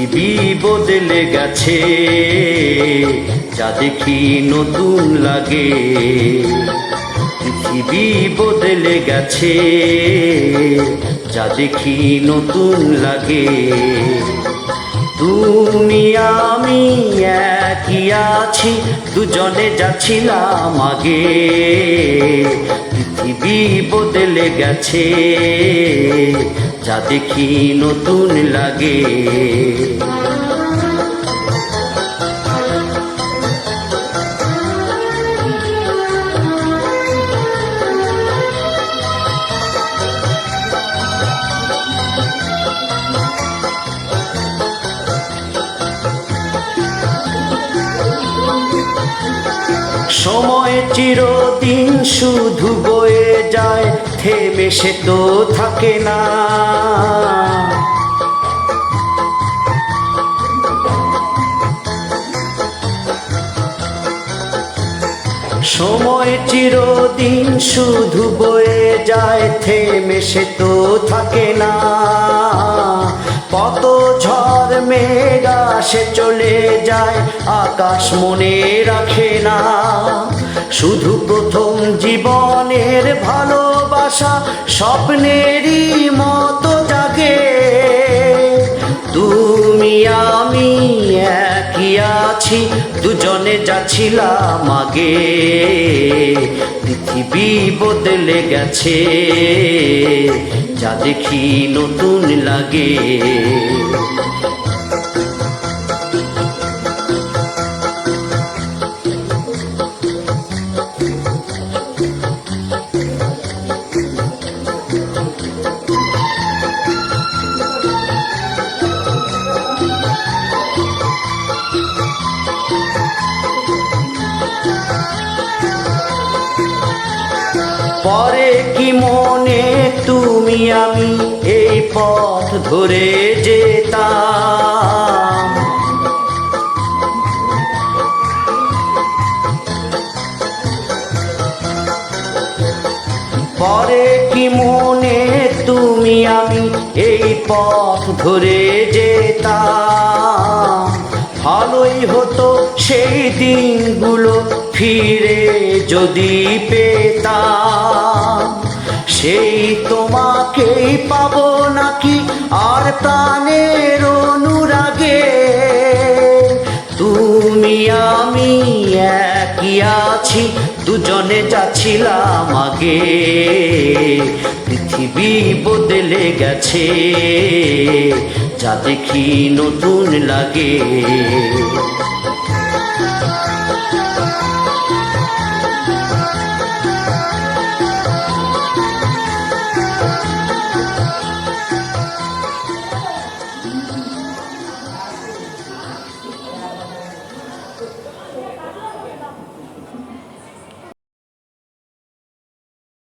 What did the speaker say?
পৃথিবী বদলে গেছে, যা দেখি নতুন লাগে। পৃথিবী বদলে গেছে, যা দেখি নতুন লাগে। তুমি আমি একই আছি, দুজনে যাচ্ছিলাম আগে। পৃথিবী বদলে গেছে, যা দেখি নতুন লাগে। সময় চিরদিন শুধু বয়ে যায়, থেমে সে তো থাকে না। সময় চিরদিন শুধু বয়ে যায়, থেমে সে তো থাকে না। কত ঝড় মেঘ আসে চলে যায়, আকাশ মনে রাখে না। শুধু প্রথম জীবনের ভালোবাসা স্বপ্নেরই মতো জাগে। তুমি আমি একই আছি, দুজনে যাচ্ছিলাম আগে। পৃথিবী বদলে গেছে, যা দেখি নতুন লাগে। পরে কি মনে তুমি আমি এই পথ ধরে যেতাম। পরে কি মনে তুমি আমি এই পথ ধরে যেতাম। ভালোই হতো সেই দিনগুলো ফিরে যদি পেতাম। সেই তোমাকেই পাবো নাকি আর প্রাণের অনুরাগে। তুমি আমি একই আছি, দুজনে যাচ্ছিলাম আগে। পৃথিবী বদলে গেছে, যা দেখি নতুন লাগে।